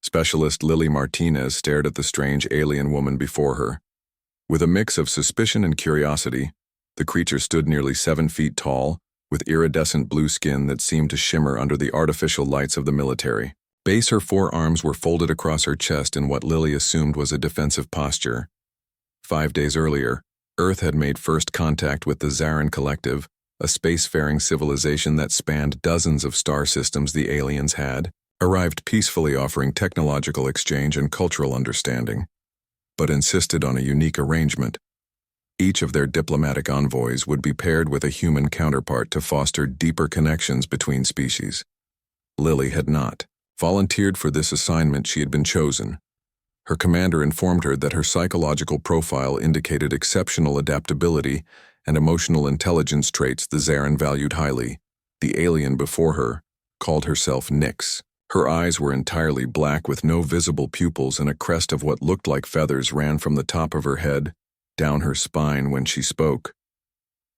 Specialist Lily Martinez stared at the strange alien woman before her. With a mix of suspicion and curiosity, the creature stood nearly 7 feet tall, with iridescent blue skin that seemed to shimmer under the artificial lights of the military. Her forearms were folded across her chest in what Lily assumed was a defensive posture. 5 days earlier, Earth had made first contact with the Zarin Collective, a spacefaring civilization that spanned dozens of star systems the aliens had, arrived peacefully offering technological exchange and cultural understanding, but insisted on a unique arrangement. Each of their diplomatic envoys would be paired with a human counterpart to foster deeper connections between species. Lily had not volunteered for this assignment. She had been chosen. Her commander informed her that her psychological profile indicated exceptional adaptability and emotional intelligence traits the Zarin valued highly. The alien before her called herself Nyx. Her eyes were entirely black with no visible pupils, and a crest of what looked like feathers ran from the top of her head down her spine when she spoke.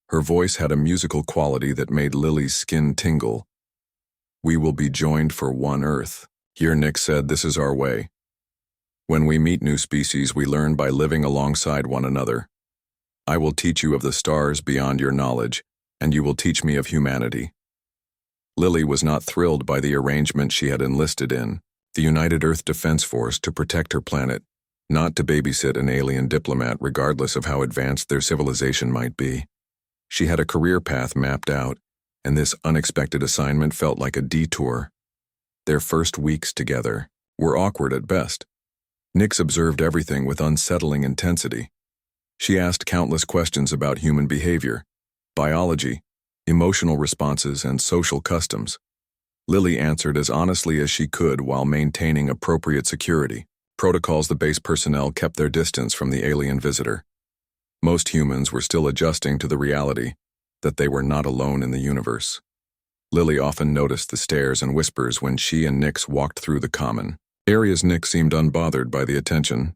Her voice had a musical quality that made Lily's skin tingle. "We will be joined for one Earth. Here," Nyx said, "this is our way. When we meet new species, we learn by living alongside one another. I will teach you of the stars beyond your knowledge, and you will teach me of humanity." Lily was not thrilled by the arrangement she had enlisted in, the United Earth Defense Force, to protect her planet, not to babysit an alien diplomat regardless of how advanced their civilization might be. She had a career path mapped out, and this unexpected assignment felt like a detour. Their first weeks together were awkward at best. Nyx observed everything with unsettling intensity. She asked countless questions about human behavior, biology, emotional responses, and social customs. Lily answered as honestly as she could while maintaining appropriate security protocols. The base personnel kept their distance from the alien visitor. Most humans were still adjusting to the reality that they were not alone in the universe. Lily often noticed the stares and whispers when she and Nyx walked through the common areas. Nyx seemed unbothered by the attention.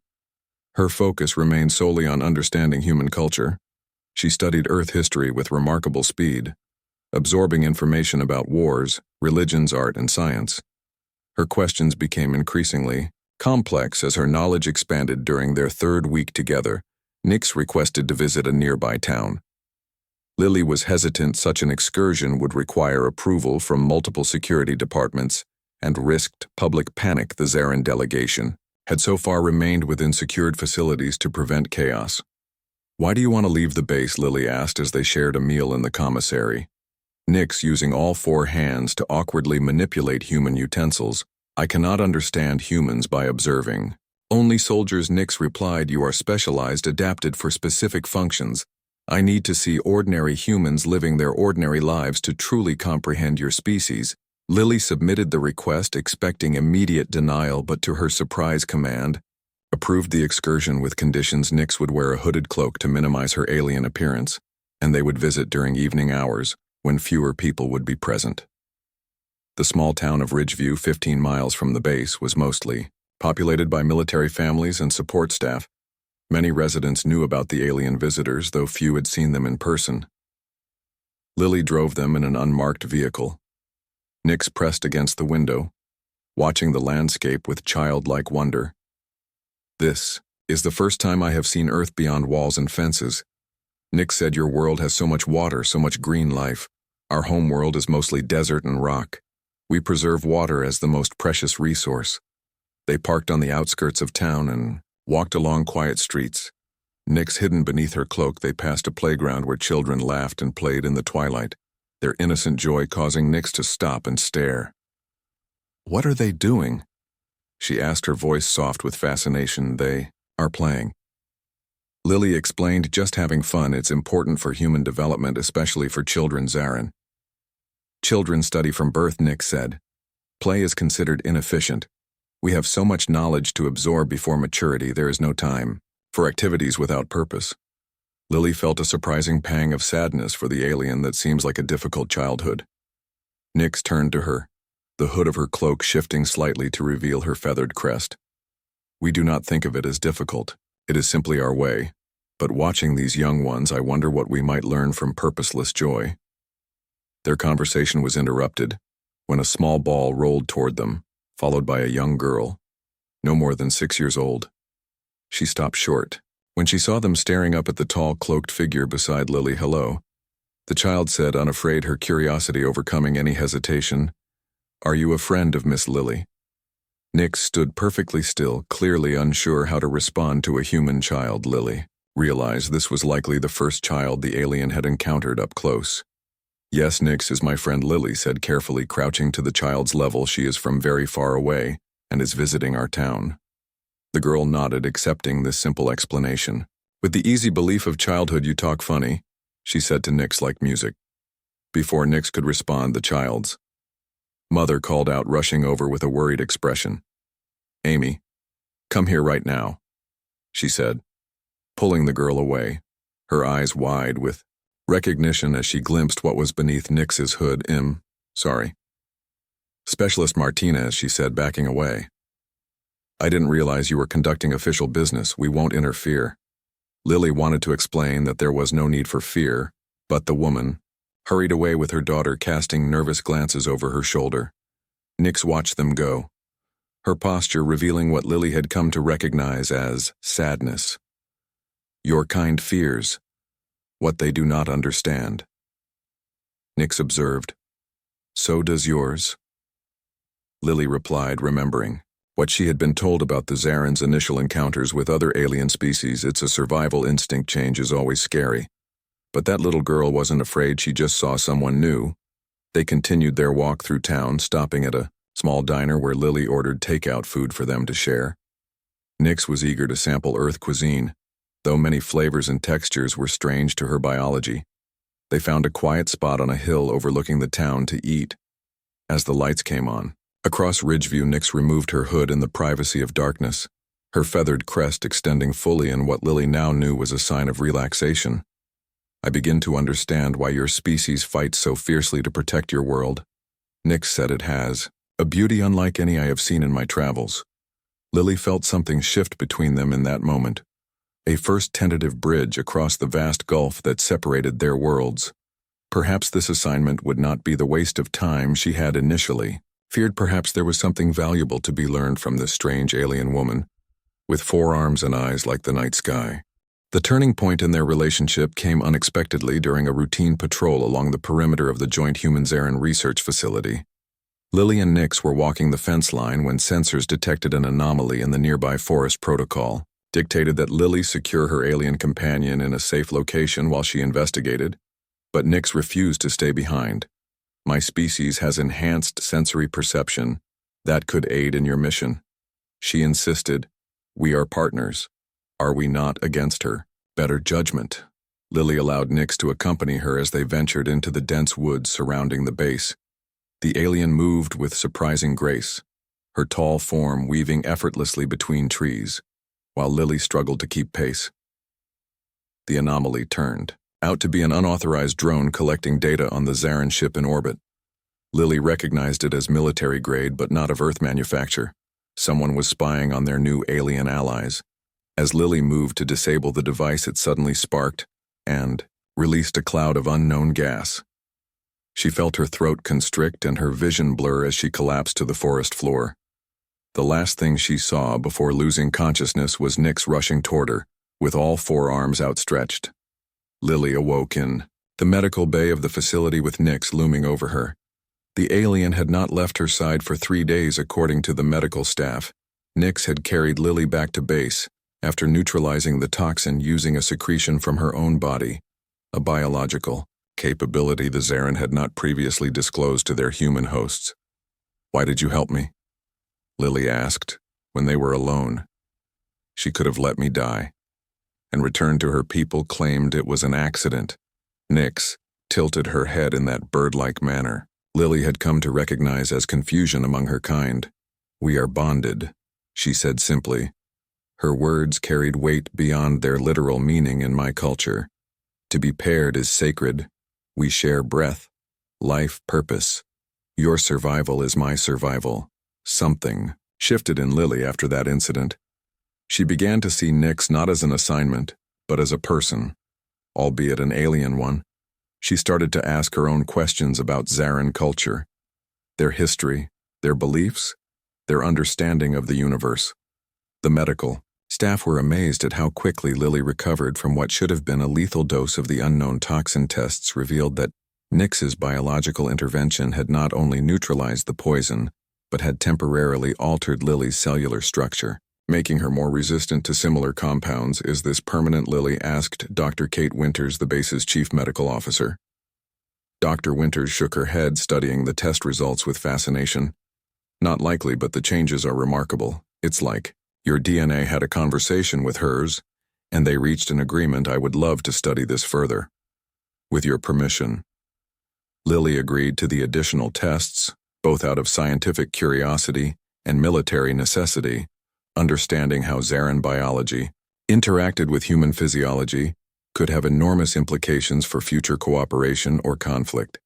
Her focus remained solely on understanding human culture. She studied Earth history with remarkable speed, absorbing information about wars, religions, art, and science. Her questions became increasingly complex as her knowledge expanded. During their 3rd week together, Nyx requested to visit a nearby town. Lily was hesitant. Such an excursion would require approval from multiple security departments and risked public panic. The Zarin delegation had so far remained within secured facilities to prevent chaos. "Why do you want to leave the base?" Lily asked as they shared a meal in the commissary. Nyx, using all 4 hands to awkwardly manipulate human utensils. "I cannot understand humans by observing. Only soldiers." Nyx replied, "You are specialized, adapted for specific functions. I need to see ordinary humans living their ordinary lives to truly comprehend your species." Lily submitted the request, expecting immediate denial, but to her surprise, command approved the excursion with conditions. Nyx would wear a hooded cloak to minimize her alien appearance, and they would visit during evening hours, when fewer people would be present. The small town of Ridgeview, 15 miles from the base, was mostly populated by military families and support staff. Many residents knew about the alien visitors, though few had seen them in person. Lily drove them in an unmarked vehicle. Nyx pressed against the window, watching the landscape with childlike wonder. "This is the first time I have seen Earth beyond walls and fences." Nyx said, "Your world has so much water, so much green life. Our home world is mostly desert and rock. We preserve water as the most precious resource." They parked on the outskirts of town and walked along quiet streets. Nyx hidden beneath her cloak, they passed a playground where children laughed and played in the twilight, their innocent joy causing Nyx to stop and stare. "What are they doing?" she asked, her voice soft with fascination. "They are playing." Lily explained, "Just having fun. It's important for human development, especially for children, Zarin." "Children study from birth," Nyx said. "Play is considered inefficient. We have so much knowledge to absorb before maturity, there is no time for activities without purpose." Lily felt a surprising pang of sadness for the alien that seems like a difficult childhood. Nyx turned to her, the hood of her cloak shifting slightly to reveal her feathered crest. "We do not think of it as difficult. It is simply our way. But watching these young ones, I wonder what we might learn from purposeless joy." Their conversation was interrupted when a small ball rolled toward them, followed by a young girl. no more than 6 years old. She stopped short. When she saw them staring up at the tall, cloaked figure beside Lily, "Hello," the child said, unafraid, her curiosity overcoming any hesitation. "Are you a friend of Miss Lily?" Nix stood perfectly still, clearly unsure how to respond to a human child. Lily realized this was likely the first child the alien had encountered up close. "Yes, Nix is my friend," Lily said carefully, crouching to the child's level. "She is from very far away and is visiting our town." The girl nodded, accepting this simple explanation. "With the easy belief of childhood, you talk funny," she said to Nix like music. Before Nix could respond, the child's mother called out, rushing over with a worried expression. "Amy, come here right now," she said, pulling the girl away, her eyes wide with recognition as she glimpsed what was beneath Nix's hood. Sorry. "Specialist Martinez," she said, backing away. "I didn't realize you were conducting official business. We won't interfere." Lily wanted to explain that there was no need for fear, but the woman hurried away with her daughter, casting nervous glances over her shoulder. Nix watched them go, her posture revealing what Lily had come to recognize as sadness. "Your kind fears what they do not understand," Nix observed. "So does yours," Lily replied, remembering what she had been told about the Zaren's initial encounters with other alien species. It's a survival instinct. Change is always scary. But that little girl wasn't afraid. She just saw someone new. They continued their walk through town, stopping at a small diner where Lily ordered takeout food for them to share. Nix was eager to sample Earth cuisine, though many flavors and textures were strange to her biology. They found a quiet spot on a hill overlooking the town to eat. As the lights came on, across Ridgeview, Nix removed her hood in the privacy of darkness, her feathered crest extending fully in what Lily now knew was a sign of relaxation. "I begin to understand why your species fights so fiercely to protect your world," Nix said. "It has a beauty unlike any I have seen in my travels." Lily felt something shift between them in that moment, a first tentative bridge across the vast gulf that separated their worlds. Perhaps this assignment would not be the waste of time she had initially feared. Perhaps there was something valuable to be learned from this strange alien woman, with 4 arms and eyes like the night sky. The turning point in their relationship came unexpectedly during a routine patrol along the perimeter of the joint Human-Zaren research facility. Lily and Nix were walking the fence line when sensors detected an anomaly in the nearby forest. Protocol dictated that Lily secure her alien companion in a safe location while she investigated, but Nix refused to stay behind. "My species has enhanced sensory perception that could aid in your mission," she insisted. "We are partners. Are we not?" Against her better judgment, Lily allowed Nix to accompany her as they ventured into the dense woods surrounding the base. The alien moved with surprising grace, her tall form weaving effortlessly between trees, while Lily struggled to keep pace. The anomaly turned out to be an unauthorized drone collecting data on the Zaren ship in orbit. Lily recognized it as military grade but not of Earth manufacture. Someone was spying on their new alien allies. As Lily moved to disable the device, it suddenly sparked and released a cloud of unknown gas. She felt her throat constrict and her vision blur as she collapsed to the forest floor. The last thing she saw before losing consciousness was Nix rushing toward her, with all 4 arms outstretched. Lily awoke in the medical bay of the facility with Nix looming over her. The alien had not left her side for 3 days, according to the medical staff. Nix had carried Lily back to base after neutralizing the toxin using a secretion from her own body, a biological capability the Zaren had not previously disclosed to their human hosts. "Why did you help me?" Lily asked when they were alone. "She could have let me die and returned to her people, claimed it was an accident." Nix tilted her head in that bird-like manner Lily had come to recognize as confusion among her kind. "We are bonded," she said simply. Her words carried weight beyond their literal meaning in my culture. To be paired is sacred. We share breath, life, purpose. Your survival is my survival. Something shifted in Lily after that incident. She began to see Nix not as an assignment, but as a person, albeit an alien one. She started to ask her own questions about Zaren culture, their history, their beliefs, their understanding of the universe. The medical staff were amazed at how quickly Lily recovered from what should have been a lethal dose of the unknown toxin. Tests revealed that Nix's biological intervention had not only neutralized the poison, but had temporarily altered Lily's cellular structure, making her more resistant to similar compounds. Is this permanent? Lily asked Dr. Kate Winters, the base's chief medical officer. Dr. Winters shook her head, studying the test results with fascination. Not likely, but the changes are remarkable. It's like your DNA had a conversation with hers, and they reached an agreement. I would love to study this further. With your permission. Lily agreed to the additional tests, both out of scientific curiosity and military necessity, understanding how Zaran biology interacted with human physiology could have enormous implications for future cooperation or conflict.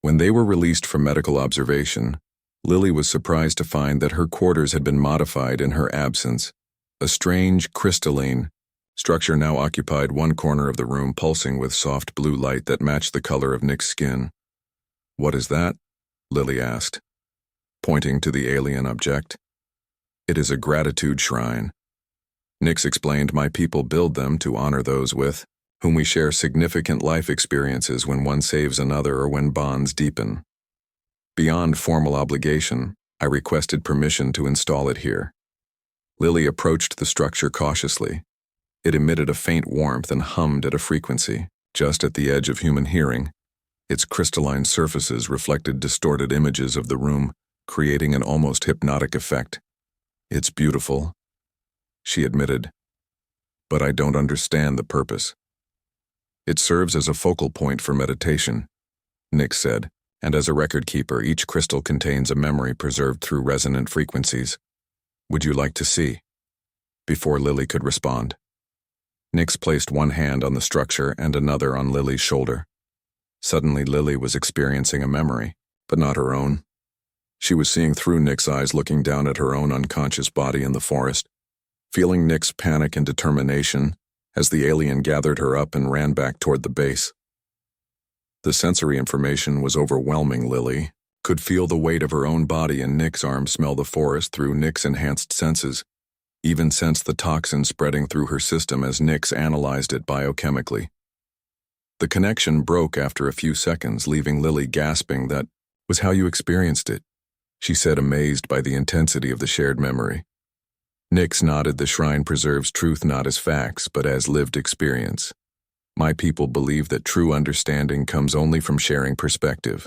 When they were released from medical observation, Lily was surprised to find that her quarters had been modified in her absence. A strange, crystalline structure now occupied one corner of the room, pulsing with soft blue light that matched the color of Nick's skin. What is that? Lily asked, pointing to the alien object. It is a gratitude shrine. Nix explained, my people build them to honor those with whom we share significant life experiences, when one saves another or when bonds deepen. Beyond formal obligation, I requested permission to install it here. Lily approached the structure cautiously. It emitted a faint warmth and hummed at a frequency, just at the edge of human hearing. Its crystalline surfaces reflected distorted images of the room, creating an almost hypnotic effect. It's beautiful, she admitted, but I don't understand the purpose. It serves as a focal point for meditation, Nick said, and as a record keeper, each crystal contains a memory preserved through resonant frequencies. Would you like to see? Before Lily could respond, Nix placed one hand on the structure and another on Lily's shoulder. Suddenly, Lily was experiencing a memory, but not her own. She was seeing through Nick's eyes, looking down at her own unconscious body in the forest, feeling Nick's panic and determination as the alien gathered her up and ran back toward the base. The sensory information was overwhelming. Lily could feel the weight of her own body in Nick's arms, smell the forest through Nick's enhanced senses, even sense the toxin spreading through her system as Nix analyzed it biochemically. The connection broke after a few seconds, leaving Lily gasping. That was how you experienced it, she said, amazed by the intensity of the shared memory. Nix nodded. The shrine preserves truth not as facts, but as lived experience. My people believe that true understanding comes only from sharing perspective.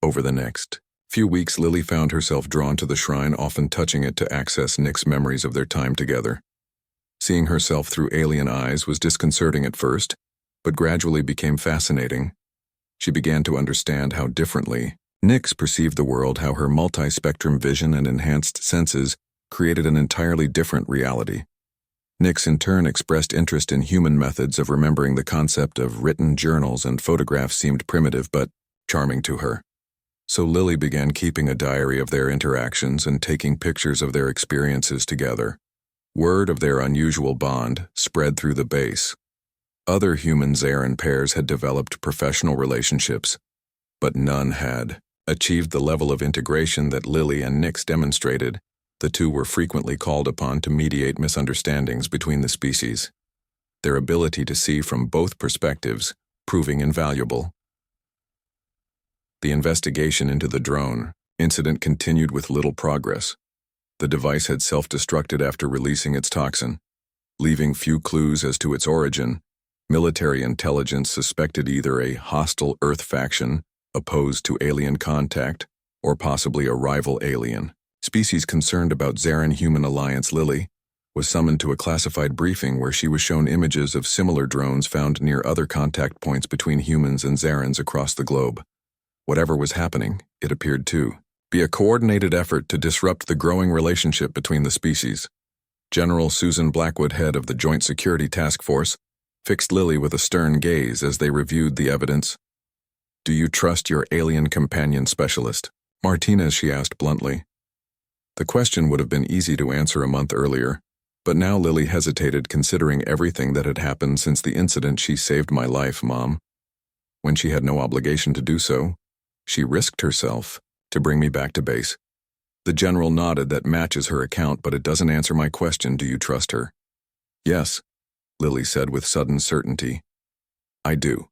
Over the next few weeks, Lily found herself drawn to the shrine, often touching it to access Nick's memories of their time together. Seeing herself through alien eyes was disconcerting at first, but gradually became fascinating. She began to understand how differently Nix perceived the world, how her multi-spectrum vision and enhanced senses created an entirely different reality. Nix in turn expressed interest in human methods of remembering. The concept of written journals and photographs seemed primitive but charming to her. So Lily began keeping a diary of their interactions and taking pictures of their experiences together. Word of their unusual bond spread through the base. Other human Zaran pairs had developed professional relationships, but none had achieved the level of integration that Lily and Nix demonstrated. The two were frequently called upon to mediate misunderstandings between the species, their ability to see from both perspectives proving invaluable. The investigation into the drone incident continued with little progress. The device had self-destructed after releasing its toxin, leaving few clues as to its origin. Military intelligence suspected either a hostile Earth faction opposed to alien contact or possibly a rival alien species concerned about Zaran-human alliance. Lily was summoned to a classified briefing where she was shown images of similar drones found near other contact points between humans and Zarans across the globe. Whatever was happening, it appeared to be a coordinated effort to disrupt the growing relationship between the species. General Susan Blackwood, head of the Joint Security Task Force, fixed Lily with a stern gaze as they reviewed the evidence. Do you trust your alien companion specialist, Martinez? She asked bluntly. The question would have been easy to answer a month earlier, but now Lily hesitated, considering everything that had happened since the incident. She saved my life, Mom. When she had no obligation to do so, she risked herself to bring me back to base. The general nodded. That matches her account, but it doesn't answer my question. Do you trust her? Yes, Lily said with sudden certainty. I do.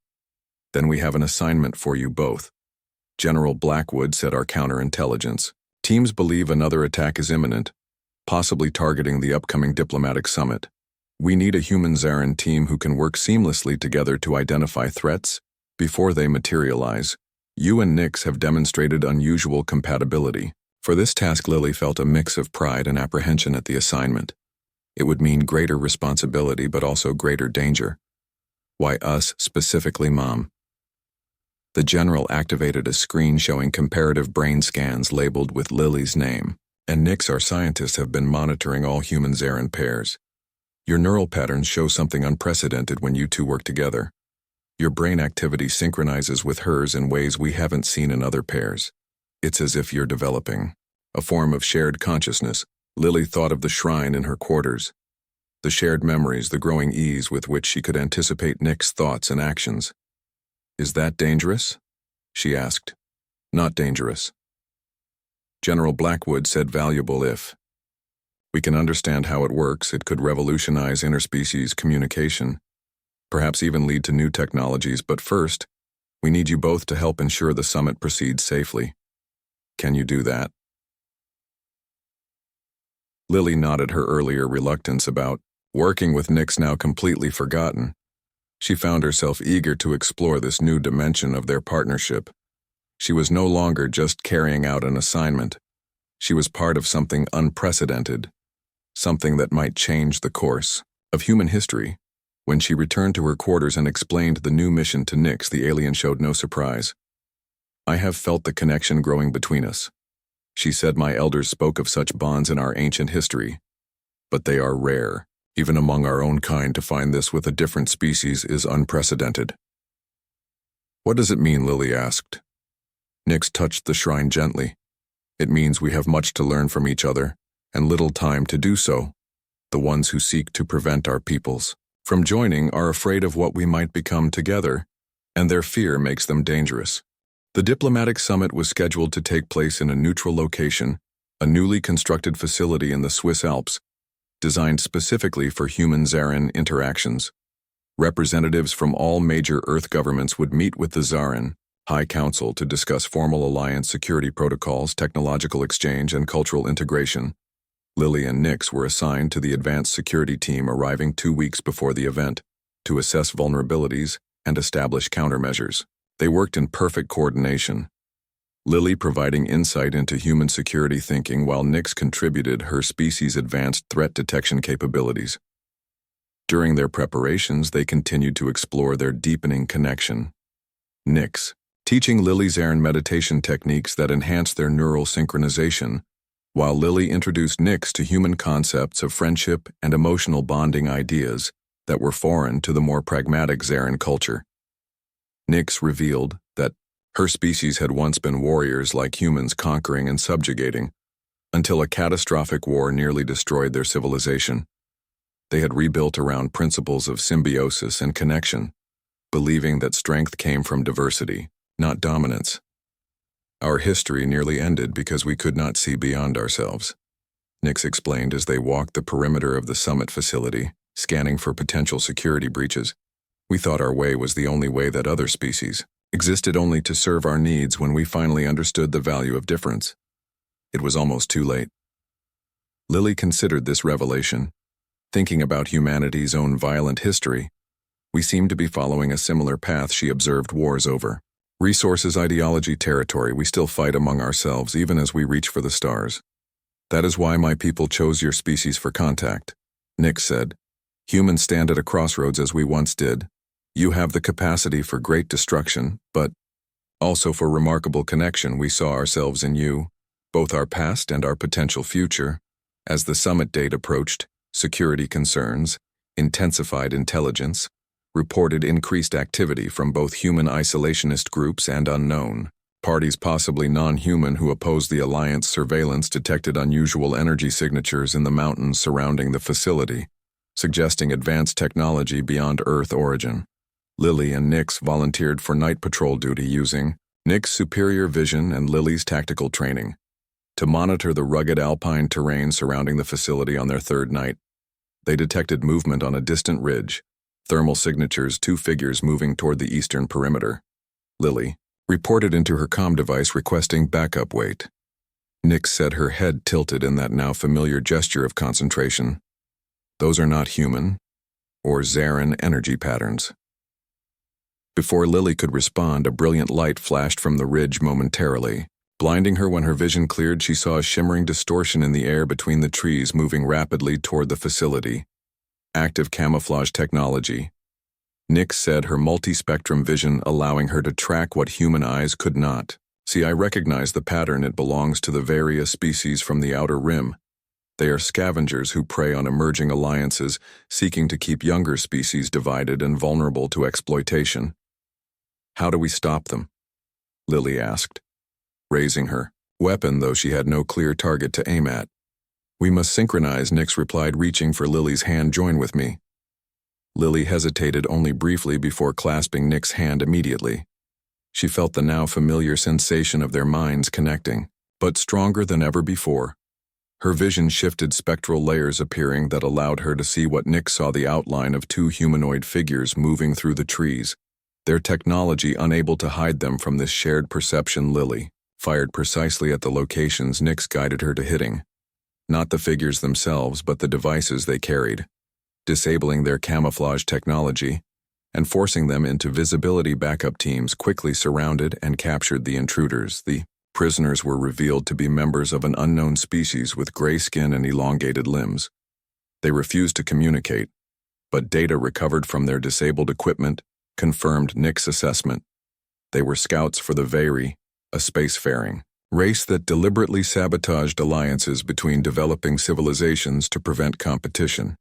Then we have an assignment for you both. General Blackwood said, our counterintelligence teams believe another attack is imminent, possibly targeting the upcoming diplomatic summit. We need a human Zarin team who can work seamlessly together to identify threats before they materialize. You and Nyx have demonstrated unusual compatibility. For this task, Lily felt a mix of pride and apprehension at the assignment. It would mean greater responsibility, but also greater danger. Why us specifically, Mom? The general activated a screen showing comparative brain scans labeled with Lily's name. And Nyx, our scientists, have been monitoring all human Zarin pairs. Your neural patterns show something unprecedented when you two work together. Your brain activity synchronizes with hers in ways we haven't seen in other pairs. It's as if you're developing a form of shared consciousness. Lily thought of the shrine in her quarters, the shared memories, the growing ease with which she could anticipate Nyx's thoughts and actions. Is that dangerous? She asked. Not dangerous. General Blackwood said, valuable if we can understand how it works. It could revolutionize interspecies communication, perhaps even lead to new technologies. But first, we need you both to help ensure the summit proceeds safely. Can you do that? Lily nodded, her earlier reluctance about working with Nyx now completely forgotten. She found herself eager to explore this new dimension of their partnership. She was no longer just carrying out an assignment. She was part of something unprecedented, something that might change the course of human history. When she returned to her quarters and explained the new mission to Nyx, the alien showed no surprise. I have felt the connection growing between us. She said, my elders spoke of such bonds in our ancient history, but they are rare. Even among our own kind, to find this with a different species is unprecedented. What does it mean? Lily asked. Nyx touched the shrine gently. It means we have much to learn from each other, and little time to do so. The ones who seek to prevent our peoples from joining are afraid of what we might become together, and their fear makes them dangerous. The diplomatic summit was scheduled to take place in a neutral location, a newly constructed facility in the Swiss Alps, designed specifically for human Zarin interactions. Representatives from all major Earth governments would meet with the Zarin High Council to discuss formal alliance security protocols, technological exchange, and cultural integration. Lily and Nyx were assigned to the advanced security team, arriving 2 weeks before the event to assess vulnerabilities and establish countermeasures. They worked in perfect coordination, Lily providing insight into human security thinking while Nyx contributed her species' advanced threat detection capabilities. During their preparations, they continued to explore their deepening connection. Nyx, teaching Lily Zarin meditation techniques that enhanced their neural synchronization, while Lily introduced Nyx to human concepts of friendship and emotional bonding, ideas that were foreign to the more pragmatic Zarin culture. Nyx revealed that her species had once been warriors like humans, conquering and subjugating, until a catastrophic war nearly destroyed their civilization. They had rebuilt around principles of symbiosis and connection, believing that strength came from diversity, not dominance. Our history nearly ended because we could not see beyond ourselves, Nyx explained as they walked the perimeter of the summit facility, scanning for potential security breaches. We thought our way was the only way, that other species existed only to serve our needs. When we finally understood the value of difference, it was almost too late. Lily considered this revelation. Thinking about humanity's own violent history, we seem to be following a similar path. She observed wars over resources, ideology, territory. We still fight among ourselves even as we reach for the stars. That is why my people chose your species for contact, Nyx said. Humans stand at a crossroads as we once did. You have the capacity for great destruction, but also for remarkable connection. We saw ourselves in you, both our past and our potential future. As the summit date approached, security concerns, intensified intelligence, reported increased activity from both human isolationist groups and unknown parties, possibly non-human, who opposed the alliance. Surveillance detected unusual energy signatures in the mountains surrounding the facility, suggesting advanced technology beyond Earth origin. Lily and Nyx volunteered for night patrol duty using Nyx's superior vision and Lily's tactical training to monitor the rugged alpine terrain surrounding the facility on their third night. They detected movement on a distant ridge, thermal signatures, two figures moving toward the eastern perimeter. Lily reported into her comm device requesting backup. Wait. Nyx said, her head tilted in that now familiar gesture of concentration. Those are not human or Zarin energy patterns. Before Lily could respond, a brilliant light flashed from the ridge momentarily. Blinding her, when her vision cleared, she saw a shimmering distortion in the air between the trees moving rapidly toward the facility. Active camouflage technology. Nyx said, her multi-spectrum vision allowing her to track what human eyes could not. See, I recognize the pattern. It belongs to the various species from the outer rim. They are scavengers who prey on emerging alliances, seeking to keep younger species divided and vulnerable to exploitation. How do we stop them? Lily asked, raising her weapon, though she had no clear target to aim at. We must synchronize, Nyx replied, reaching for Lily's hand. Join with me. Lily hesitated only briefly before clasping Nyx's hand immediately. She felt the now familiar sensation of their minds connecting, but stronger than ever before. Her vision shifted, spectral layers appearing that allowed her to see what Nyx saw: the outline of two humanoid figures moving through the trees, their technology unable to hide them from this shared perception. Lily fired precisely at the locations Nyx guided her to, hitting not the figures themselves but the devices they carried, disabling their camouflage technology and forcing them into visibility. Backup teams quickly surrounded and captured the intruders. The prisoners were revealed to be members of an unknown species with gray skin and elongated limbs. They refused to communicate, but data recovered from their disabled equipment confirmed Nyx's assessment. They were scouts for the Veri, a spacefaring race that deliberately sabotaged alliances between developing civilizations to prevent competition.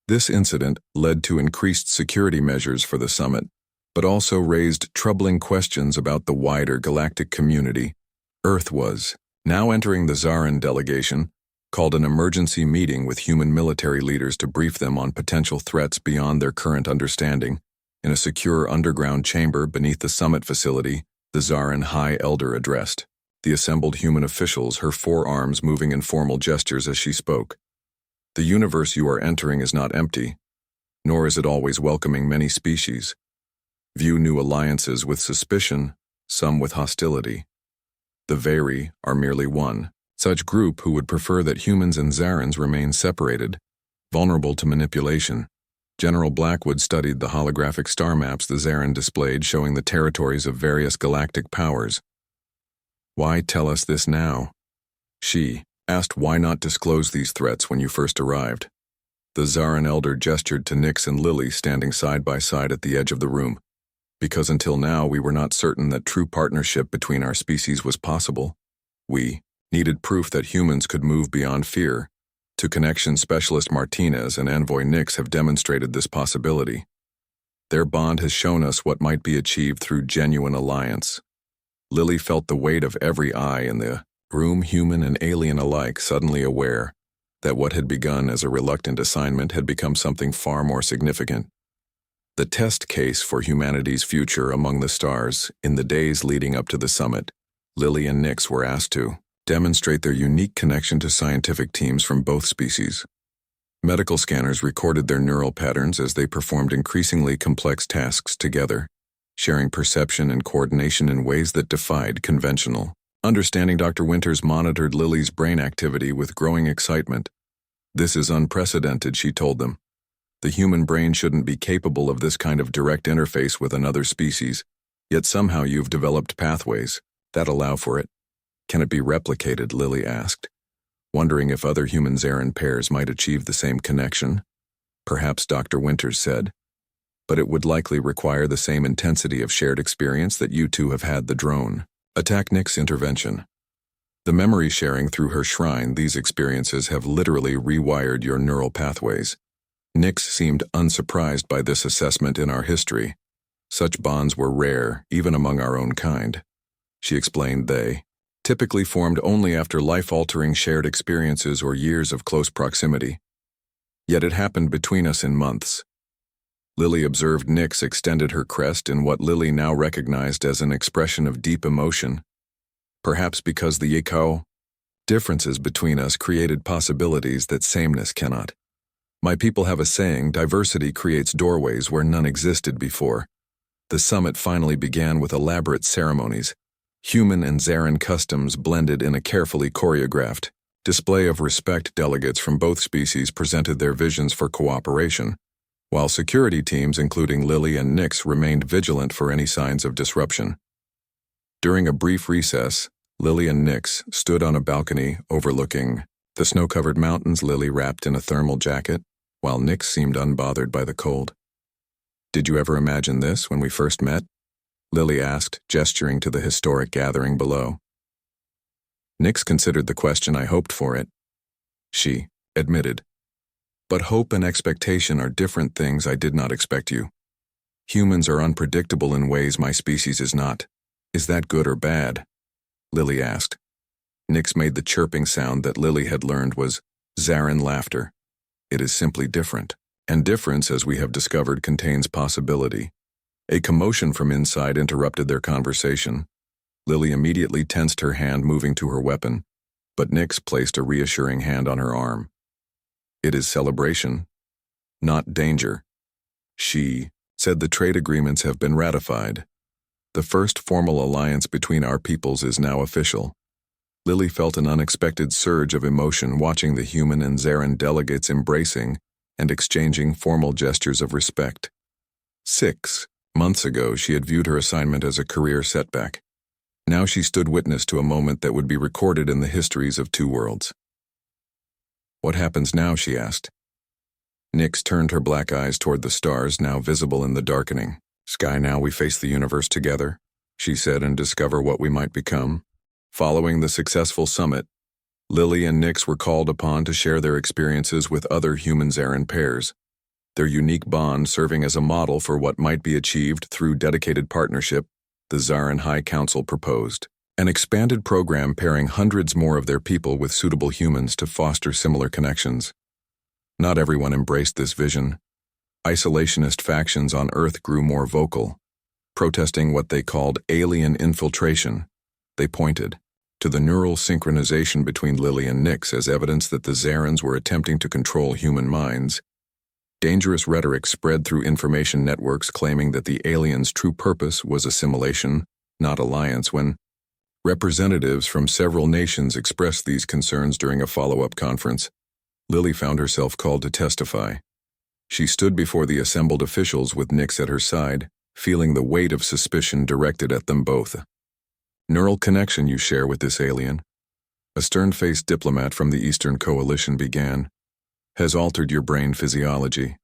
This incident led to increased security measures for the summit, but also raised troubling questions about the wider galactic community. Earth was now entering the Zarin delegation, called an emergency meeting with human military leaders to brief them on potential threats beyond their current understanding. In a secure underground chamber beneath the summit facility, the Zarin High Elder addressed the assembled human officials, her forearms moving in formal gestures as she spoke. The universe you are entering is not empty, nor is it always welcoming many species. View new alliances with suspicion, some with hostility. The Veri are merely one such group who would prefer that humans and Zarins remain separated, vulnerable to manipulation. General Blackwood studied the holographic star maps the Zarin displayed, showing the territories of various galactic powers. Why tell us this now? She asked. Why not disclose these threats when you first arrived? The Zarin Elder gestured to Nyx and Lily, standing side by side at the edge of the room. Because until now we were not certain that true partnership between our species was possible. We needed proof that humans could move beyond fear. To Connection Specialist Martinez and Envoy Nyx have demonstrated this possibility. Their bond has shown us what might be achieved through genuine alliance. Lily felt the weight of every eye in the room, human and alien alike, suddenly aware that what had begun as a reluctant assignment had become something far more significant. The test case for humanity's future among the stars. In the days leading up to the summit, Lily and Nyx were asked to demonstrate their unique connection to scientific teams from both species. Medical scanners recorded their neural patterns as they performed increasingly complex tasks together, sharing perception and coordination in ways that defied conventional understanding. Dr. Winters monitored Lily's brain activity with growing excitement. This is unprecedented, she told them. The human brain shouldn't be capable of this kind of direct interface with another species, yet somehow you've developed pathways that allow for it. Can it be replicated? Lily asked, wondering if other human Zarin pairs might achieve the same connection. Perhaps, Dr. Winters said, but it would likely require the same intensity of shared experience that you two have had. The drone attack. Nyx's intervention. The memory sharing through her shrine. These experiences have literally rewired your neural pathways. Nyx seemed unsurprised by this assessment. In our history, such bonds were rare, even among our own kind. She explained they typically formed only after life-altering shared experiences or years of close proximity. Yet it happened between us in months. Lily observed. Nyx extended her crest in what Lily now recognized as an expression of deep emotion. Perhaps because the Yikao Differences between us created possibilities that sameness cannot. My people have a saying, diversity creates doorways where none existed before. The summit finally began with elaborate ceremonies. Human and Zarin customs blended in a carefully choreographed display of respect. Delegates from both species presented their visions for cooperation, while security teams including Lily and Nyx remained vigilant for any signs of disruption. During a brief recess, Lily and Nyx stood on a balcony overlooking the snow-covered mountains. Lily wrapped in a thermal jacket, while Nyx seemed unbothered by the cold. "Did you ever imagine this when we first met?" Lily asked, gesturing to the historic gathering below. Nyx considered the question. "I hoped for it," she admitted. "But hope and expectation are different things. I did not expect you. Humans are unpredictable in ways my species is not. Is that good or bad?" Lily asked. Nyx made the chirping sound that Lily had learned was Zarin laughter. "It is simply different. And difference, as we have discovered, contains possibility." A commotion from inside interrupted their conversation. Lily immediately tensed her hand, moving to her weapon, but Nyx placed a reassuring hand on her arm. "It is celebration, not danger." She said, "The trade agreements have been ratified. The first formal alliance between our peoples is now official." Lily felt an unexpected surge of emotion watching the human and Zarin delegates embracing and exchanging formal gestures of respect. 6 months ago, she had viewed her assignment as a career setback. Now she stood witness to a moment that would be recorded in the histories of two worlds. "What happens now?" she asked. Nyx turned her black eyes toward the stars now visible in the darkening sky. "Now we face the universe together," she said, "and discover what we might become." Following the successful summit, Lily and Nyx were called upon to share their experiences with other human-Zarin pairs, their unique bond serving as a model for what might be achieved through dedicated partnership. The Zarin High Council proposed an expanded program pairing hundreds more of their people with suitable humans to foster similar connections. Not everyone embraced this vision. Isolationist factions on Earth grew more vocal, protesting what they called alien infiltration. They pointed to the neural synchronization between Lily and Nyx as evidence that the Zarins were attempting to control human minds. Dangerous rhetoric spread through information networks claiming that the aliens' true purpose was assimilation, not alliance. When representatives from several nations expressed these concerns during a follow-up conference, Lily found herself called to testify. She stood before the assembled officials with Nyx at her side, feeling the weight of suspicion directed at them both. "Neural connection you share with this alien," a stern-faced diplomat from the Eastern Coalition began, "has altered your brain physiology.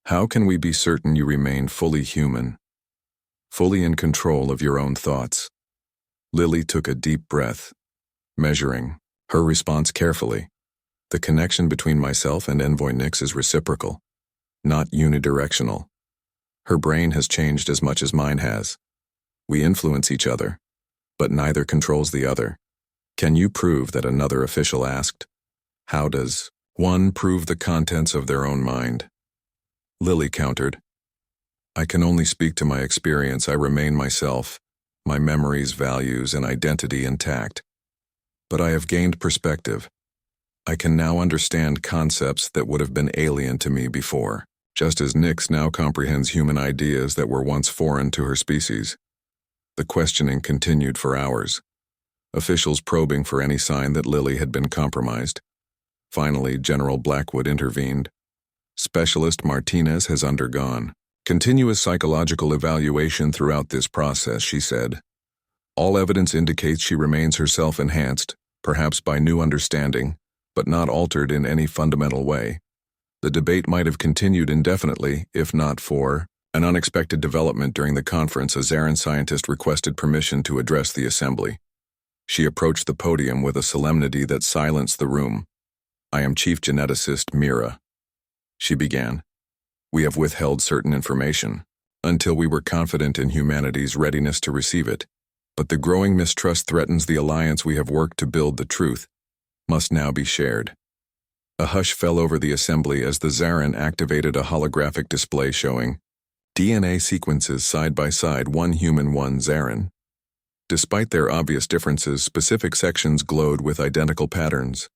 How can we be certain you remain fully human, fully in control of your own thoughts?" Lily took a deep breath, measuring her response carefully. "The connection between myself and Envoy Nyx is reciprocal, not unidirectional. Her brain has changed as much as mine has. We influence each other, but neither controls the other." "Can you prove that?" another official asked. "How does one prove the contents of their own mind?" Lily countered. "I can only speak to my experience. I remain myself, my memories, values, and identity intact. But I have gained perspective. I can now understand concepts that would have been alien to me before, just as Nyx now comprehends human ideas that were once foreign to her species." The questioning continued for hours, officials probing for any sign that Lily had been compromised. Finally, General Blackwood intervened. "Specialist Martinez has undergone continuous psychological evaluation throughout this process," she said. "All evidence indicates she remains herself, enhanced, perhaps by new understanding, but not altered in any fundamental way. The debate might have continued indefinitely, if not for an unexpected development during the conference. A Zarin scientist requested permission to address the assembly. She approached the podium with a solemnity that silenced the room. "I am Chief Geneticist Mira," she began. "We have withheld certain information until we were confident in humanity's readiness to receive it. But the growing mistrust threatens the alliance we have worked to build. The truth must now be shared." A hush fell over the assembly as the Zarin activated a holographic display showing DNA sequences side by side, one human, one Zarin. Despite their obvious differences, specific sections glowed with identical patterns.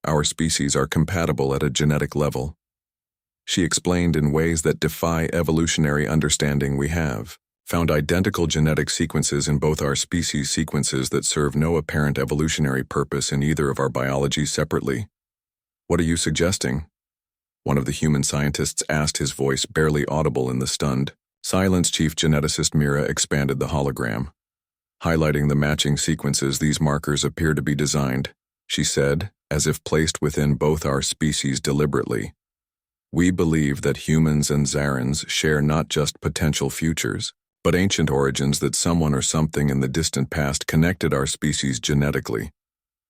Our species are compatible at a genetic level. She explained in ways that defy evolutionary understanding we have. Found identical genetic sequences in both our species, sequences that serve no apparent evolutionary purpose in either of our biologies separately. What are you suggesting? One of the human scientists asked, his voice barely audible in the stunned silence. Chief geneticist Mira expanded the hologram, highlighting the matching sequences. These markers appear to be designed, she said, as if placed within both our species deliberately. We believe that humans and Zarans share not just potential futures, but ancient origins, that someone or something in the distant past connected our species genetically.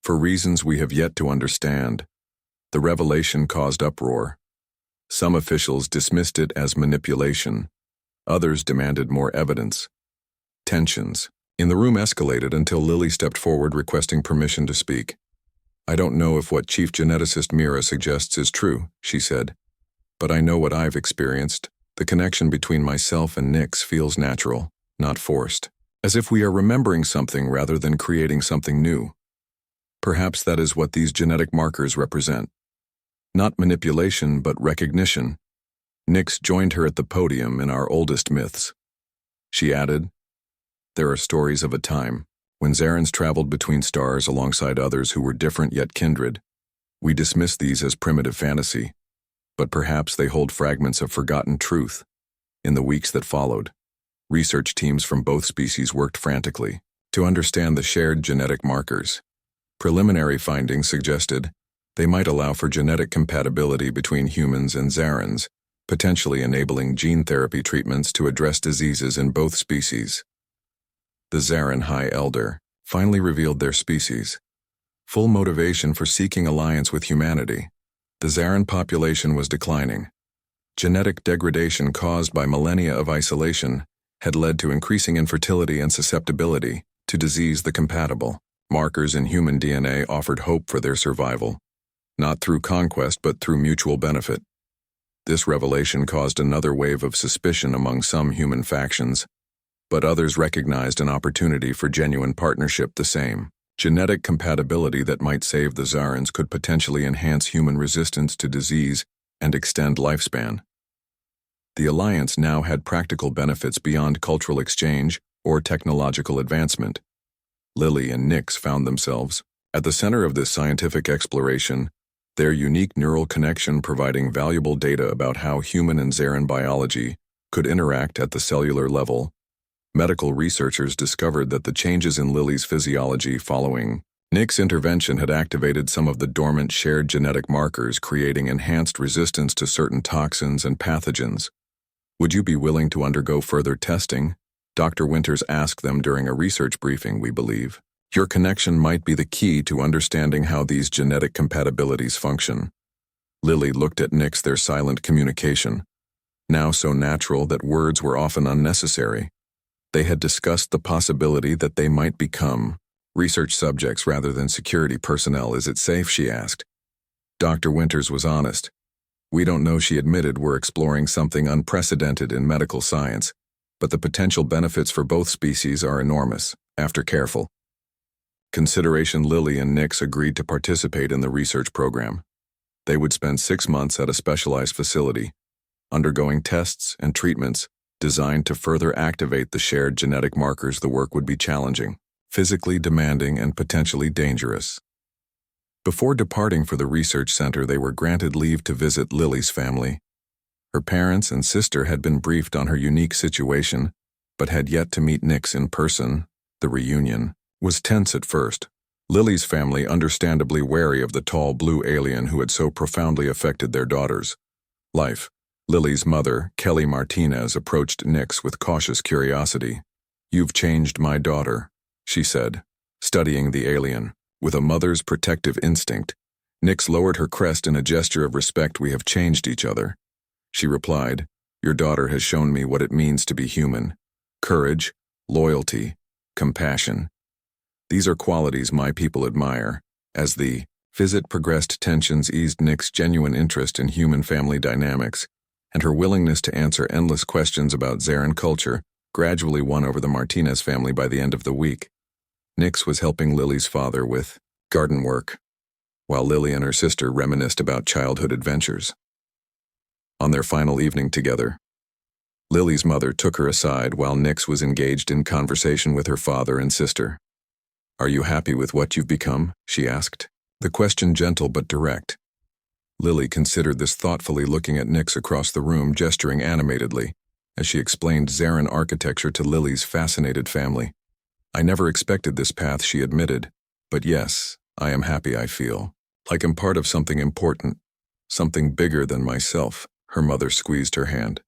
For reasons we have yet to understand, the revelation caused uproar. Some officials dismissed it as manipulation. Others demanded more evidence. Tensions in the room escalated until Lily stepped forward, requesting permission to speak. I don't know if what Chief Geneticist Mira suggests is true, she said, but I know what I've experienced. The connection between myself and Nyx feels natural, not forced, as if we are remembering something rather than creating something new. Perhaps that is what these genetic markers represent. Not manipulation, but recognition. Nyx joined her at the podium in our oldest myths. She added, there are stories of a time when Zarans traveled between stars alongside others who were different yet kindred. We dismiss these as primitive fantasy, but perhaps they hold fragments of forgotten truth. In the weeks that followed, research teams from both species worked frantically to understand the shared genetic markers. Preliminary findings suggested they might allow for genetic compatibility between humans and Zarans, potentially enabling gene therapy treatments to address diseases in both species. The Zaran High Elder finally revealed their species. Full motivation for seeking alliance with humanity. The Zaran population was declining. Genetic degradation caused by millennia of isolation had led to increasing infertility and susceptibility to disease. The compatible markers in human DNA offered hope for their survival, not through conquest but through mutual benefit. This revelation caused another wave of suspicion among some human factions, but others recognized an opportunity for genuine partnership. The same genetic compatibility that might save the Zarans could potentially enhance human resistance to disease and extend lifespan. The alliance now had practical benefits beyond cultural exchange or technological advancement. Lily and Nyx found themselves at the center of this scientific exploration, their unique neural connection providing valuable data about how human and Zaran biology could interact at the cellular level. Medical researchers discovered that the changes in Lily's physiology following Nyx's intervention had activated some of the dormant shared genetic markers, creating enhanced resistance to certain toxins and pathogens. Would you be willing to undergo further testing? Dr. Winters asked them during a research briefing. We believe your connection might be the key to understanding how these genetic compatibilities function. Lily looked at Nyx, their silent communication, now so natural that words were often unnecessary. They had discussed the possibility that they might become research subjects rather than security personnel. Is it safe? She asked. Dr. Winters was honest. We don't know, she admitted. We're exploring something unprecedented in medical science, but the potential benefits for both species are enormous. After careful consideration, Lily and Nyx agreed to participate in the research program. They would spend 6 months at a specialized facility, undergoing tests and treatments designed to further activate the shared genetic markers. The work would be challenging, physically demanding, and potentially dangerous. Before departing for the research center, they were granted leave to visit Lily's family. Her parents and sister had been briefed on her unique situation, but had yet to meet Nyx in person. The reunion was tense at first. Lily's family understandably wary of the tall blue alien who had so profoundly affected their daughter's life. Lily's mother, Kelly Martinez, approached Nyx with cautious curiosity. You've changed my daughter, she said, studying the alien. With a mother's protective instinct, Nyx lowered her crest in a gesture of respect. We have changed each other, she replied. Your daughter has shown me what it means to be human. Courage, loyalty, compassion. These are qualities my people admire. As the visit progressed, tensions eased. Nyx's genuine interest in human family dynamics and her willingness to answer endless questions about Zaran culture gradually won over the Martinez family. By the end of the week, Nix was helping Lily's father with garden work, while Lily and her sister reminisced about childhood adventures. On their final evening together, Lily's mother took her aside while Nix was engaged in conversation with her father and sister. "Are you happy with what you've become?" she asked. The question gentle but direct. Lily considered this thoughtfully, looking at Nix across the room, gesturing animatedly, as she explained Zarin architecture to Lily's fascinated family. "I never expected this path," she admitted, "but yes, I am happy. I feel like I'm part of something important, something bigger than myself." Her mother squeezed her hand.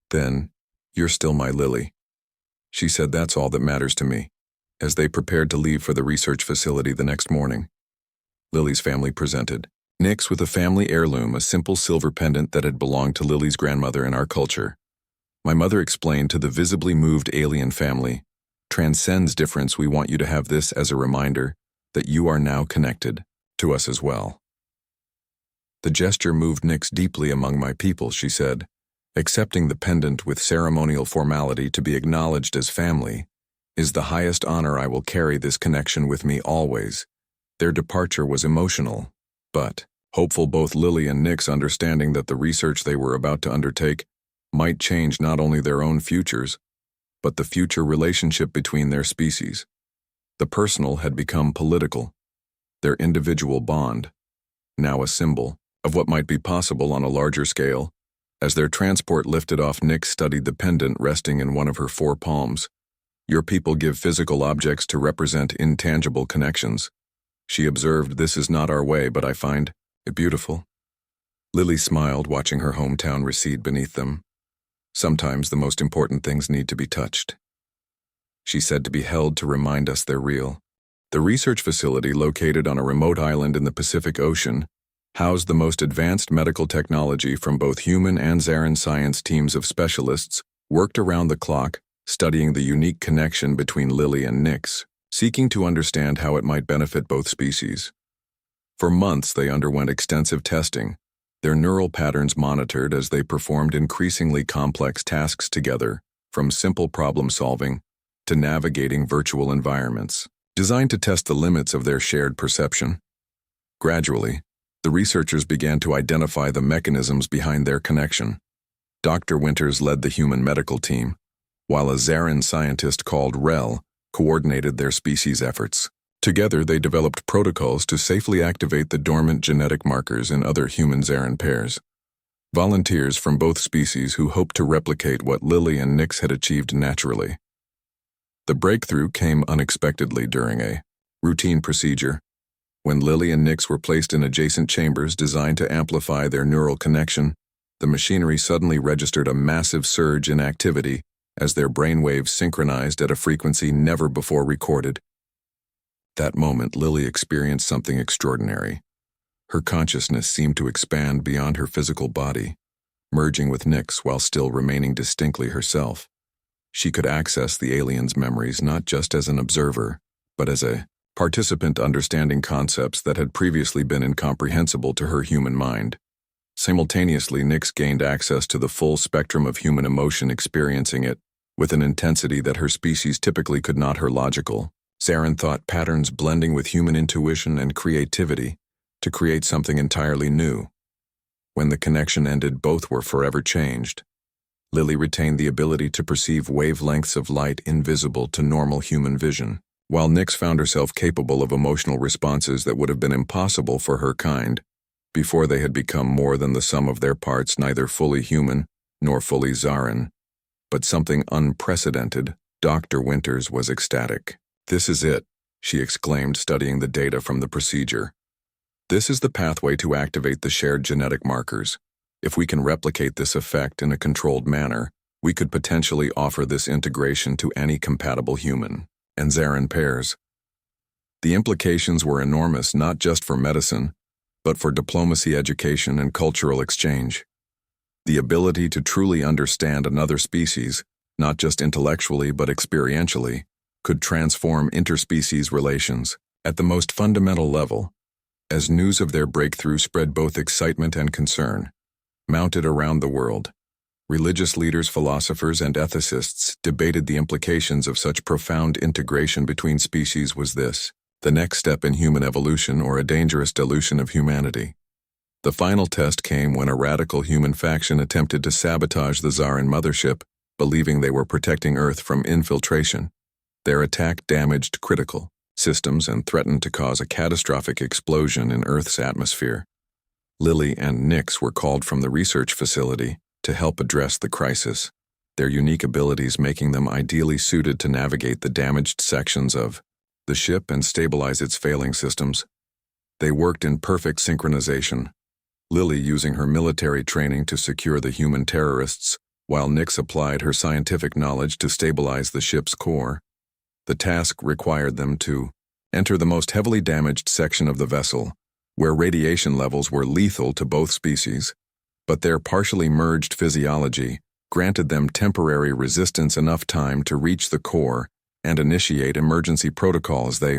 "Then, you're still my Lily," she said. "That's all that matters to me." As they prepared to leave for the research facility the next morning, Lily's family presented Nix with a family heirloom, a simple silver pendant that had belonged to Lily's grandmother in our culture. My mother explained to the visibly moved alien family, "Transcends difference, we want you to have this as a reminder that you are now connected to us as well." The gesture moved Nix deeply. "Among my people," she said, "accepting the pendant with ceremonial formality to be acknowledged as family is the highest honor. I will carry this connection with me always." Their departure was emotional, but hopeful, both Lily and Nix understanding that the research they were about to undertake might change not only their own futures, but the future relationship between their species. The personal had become political, their individual bond, now a symbol of what might be possible on a larger scale. As their transport lifted off, Nix studied the pendant resting in one of her 4 palms. "Your people give physical objects to represent intangible connections," she observed. "This is not our way, but I find it beautiful." Lily smiled, watching her hometown recede beneath them. "Sometimes the most important things need to be touched," she said, "to be held, to remind us they're real." The research facility, located on a remote island in the Pacific Ocean, housed the most advanced medical technology from both human and Zarin science. Teams of specialists worked around the clock, studying the unique connection between Lily and Nix, seeking to understand how it might benefit both species. For months they underwent extensive testing, their neural patterns monitored as they performed increasingly complex tasks together, from simple problem-solving to navigating virtual environments, designed to test the limits of their shared perception. Gradually, the researchers began to identify the mechanisms behind their connection. Dr. Winters led the human medical team, while a Zarin scientist called Rel coordinated their species' efforts. Together, they developed protocols to safely activate the dormant genetic markers in other human-Zarin pairs. Volunteers from both species who hoped to replicate what Lily and Nix had achieved naturally. The breakthrough came unexpectedly during a routine procedure. When Lily and Nix were placed in adjacent chambers designed to amplify their neural connection, the machinery suddenly registered a massive surge in activity as their brainwaves synchronized at a frequency never before recorded. That moment, Lily experienced something extraordinary. Her consciousness seemed to expand beyond her physical body, merging with Nix while still remaining distinctly herself. She could access the alien's memories not just as an observer, but as a participant, understanding concepts that had previously been incomprehensible to her human mind. Simultaneously, Nix gained access to the full spectrum of human emotion, experiencing it with an intensity that her species typically could not. Her logical, Zarin thought patterns blending with human intuition and creativity to create something entirely new. When the connection ended, both were forever changed. Lily retained the ability to perceive wavelengths of light invisible to normal human vision, while Nix found herself capable of emotional responses that would have been impossible for her kind before they had become more than the sum of their parts, neither fully human nor fully Zarin, but something unprecedented. Dr. Winters was ecstatic. "This is it," she exclaimed, studying the data from the procedure. "This is the pathway to activate the shared genetic markers. If we can replicate this effect in a controlled manner, we could potentially offer this integration to any compatible human and Zarin pairs." The implications were enormous, not just for medicine, but for diplomacy, education, and cultural exchange. The ability to truly understand another species, not just intellectually but experientially, could transform interspecies relations at the most fundamental level. As news of their breakthrough spread, both excitement and concern mounted around the world. Religious leaders, philosophers, and ethicists debated the implications of such profound integration between species. Was this the next step in human evolution or a dangerous dilution of humanity? The final test came when a radical human faction attempted to sabotage the Zarin mothership, believing they were protecting Earth from infiltration. Their attack damaged critical systems and threatened to cause a catastrophic explosion in Earth's atmosphere. Lily and Nix were called from the research facility to help address the crisis, their unique abilities making them ideally suited to navigate the damaged sections of the ship and stabilize its failing systems. They worked in perfect synchronization, Lily using her military training to secure the human terrorists, while Nix applied her scientific knowledge to stabilize the ship's core. The task required them to enter the most heavily damaged section of the vessel, where radiation levels were lethal to both species, but their partially merged physiology granted them temporary resistance, enough time to reach the core and initiate emergency protocols. They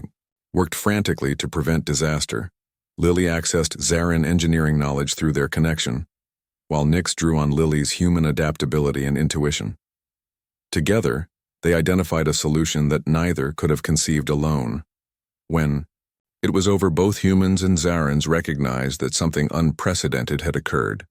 worked frantically to prevent disaster. Lily accessed Zarin engineering knowledge through their connection, while Nix drew on Lily's human adaptability and intuition. Together, they identified a solution that neither could have conceived alone. When it was over, both humans and Zarins recognized that something unprecedented had occurred.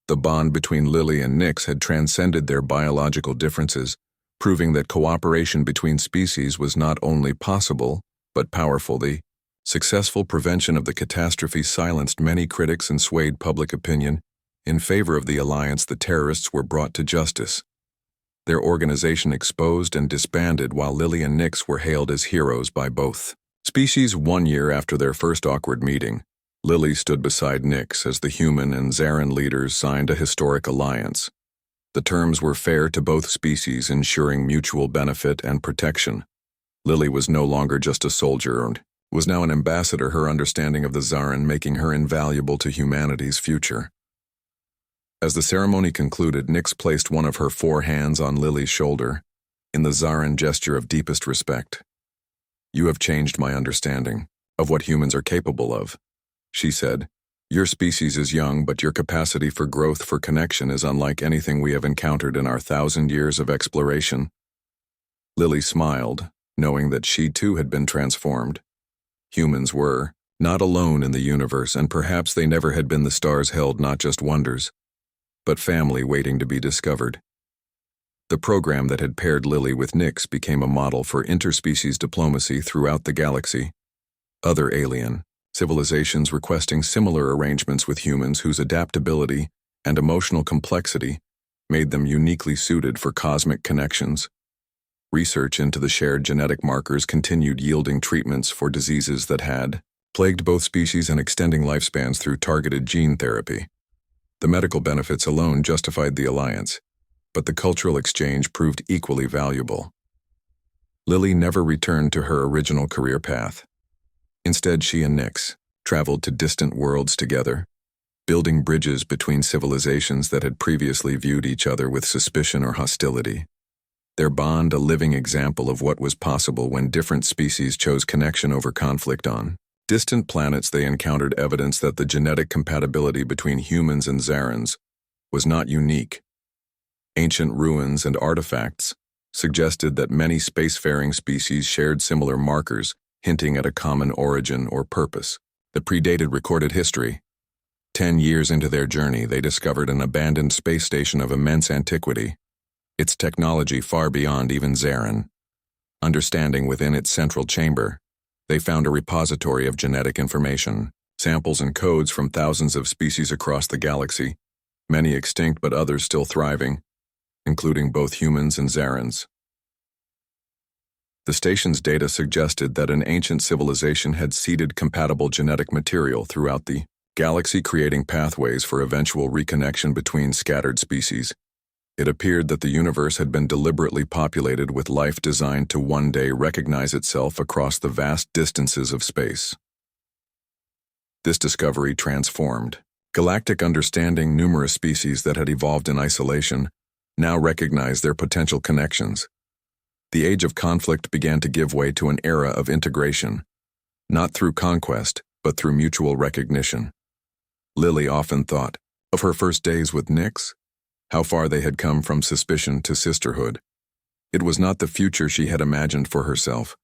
The bond between Lily and Nix had transcended their biological differences, proving that cooperation between species was not only possible, but powerful. The successful prevention of the catastrophe silenced many critics and swayed public opinion. In favor of the alliance, the terrorists were brought to justice, their organization exposed and disbanded, while Lily and Nix were hailed as heroes by both species. 1 year after their first awkward meeting, Lily stood beside Nix as the human and Zarin leaders signed a historic alliance. The terms were fair to both species, ensuring mutual benefit and protection. Lily was no longer just a soldier and was now an ambassador, her understanding of the Zarin making her invaluable to humanity's future. As the ceremony concluded, Nix placed one of her 4 hands on Lily's shoulder, in the Zarin gesture of deepest respect. "You have changed my understanding of what humans are capable of," she said. "Your species is young, but your capacity for growth, for connection, is unlike anything we have encountered in our 1,000 years of exploration." Lily smiled, knowing that she too had been transformed. Humans were not alone in the universe, and perhaps they never had been. The stars held not just wonders, but family waiting to be discovered. The program that had paired Lily with Nix became a model for interspecies diplomacy throughout the galaxy. Other alien civilizations requesting similar arrangements with humans whose adaptability and emotional complexity made them uniquely suited for cosmic connections. Research into the shared genetic markers continued, yielding treatments for diseases that had plagued both species and extending lifespans through targeted gene therapy. The medical benefits alone justified the alliance, but the cultural exchange proved equally valuable. Lily never returned to her original career path. Instead, she and Nix traveled to distant worlds together, building bridges between civilizations that had previously viewed each other with suspicion or hostility. Their bond, a living example of what was possible when different species chose connection over conflict. On distant planets, they encountered evidence that the genetic compatibility between humans and Zarins was not unique. Ancient ruins and artifacts suggested that many spacefaring species shared similar markers, hinting at a common origin or purpose that predated recorded history. 10 years into their journey, they discovered an abandoned space station of immense antiquity, its technology far beyond even Zarin. Understanding within its central chamber, they found a repository of genetic information, samples and codes from thousands of species across the galaxy, many extinct but others still thriving, including both humans and Zarins. The station's data suggested that an ancient civilization had seeded compatible genetic material throughout the galaxy, creating pathways for eventual reconnection between scattered species. It appeared that the universe had been deliberately populated with life designed to one day recognize itself across the vast distances of space. This discovery transformed galactic understanding. Numerous species that had evolved in isolation now recognized their potential connections. The age of conflict began to give way to an era of integration, not through conquest, but through mutual recognition. Lily often thought of her first days with Nix, how far they had come from suspicion to sisterhood. It was not the future she had imagined for herself,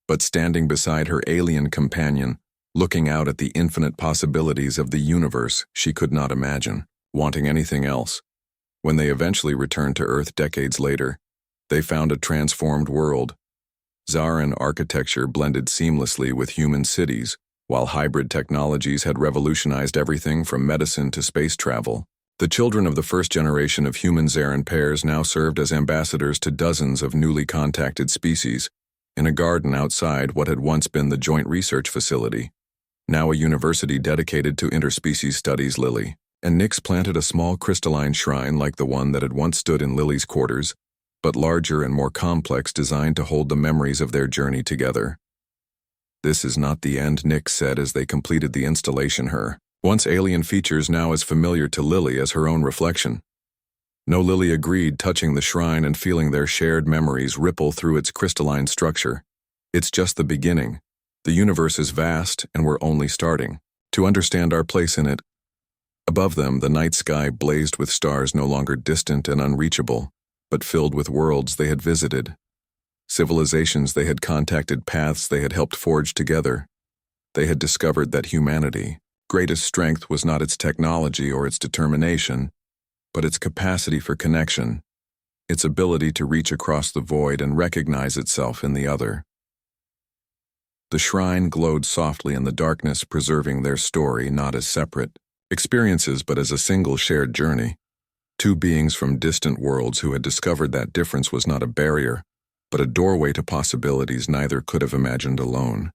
but standing beside her alien companion, looking out at the infinite possibilities of the universe she could not imagine, wanting anything else. When they eventually returned to Earth decades later, they found a transformed world. Zaran architecture blended seamlessly with human cities, while hybrid technologies had revolutionized everything from medicine to space travel. The children of the first generation of human Zaran pairs now served as ambassadors to dozens of newly contacted species, in a garden outside what had once been the joint research facility, now a university dedicated to interspecies studies. Lily and Nyx planted a small crystalline shrine like the one that had once stood in Lily's quarters, but larger and more complex, designed to hold the memories of their journey together. "This is not the end," Nyx said as they completed the installation. Her once alien features now as familiar to Lily as her own reflection. No, Lily agreed, touching the shrine and feeling their shared memories ripple through its crystalline structure. "It's just the beginning. The universe is vast, and we're only starting to understand our place in it." Above them, the night sky blazed with stars no longer distant and unreachable, but filled with worlds they had visited, civilizations they had contacted, paths they had helped forge together. They had discovered that humanity's greatest strength was not its technology or its determination, but its capacity for connection, its ability to reach across the void and recognize itself in the other. The shrine glowed softly in the darkness, preserving their story not as separate experiences but as a single shared journey. Two beings from distant worlds who had discovered that difference was not a barrier, but a doorway to possibilities neither could have imagined alone.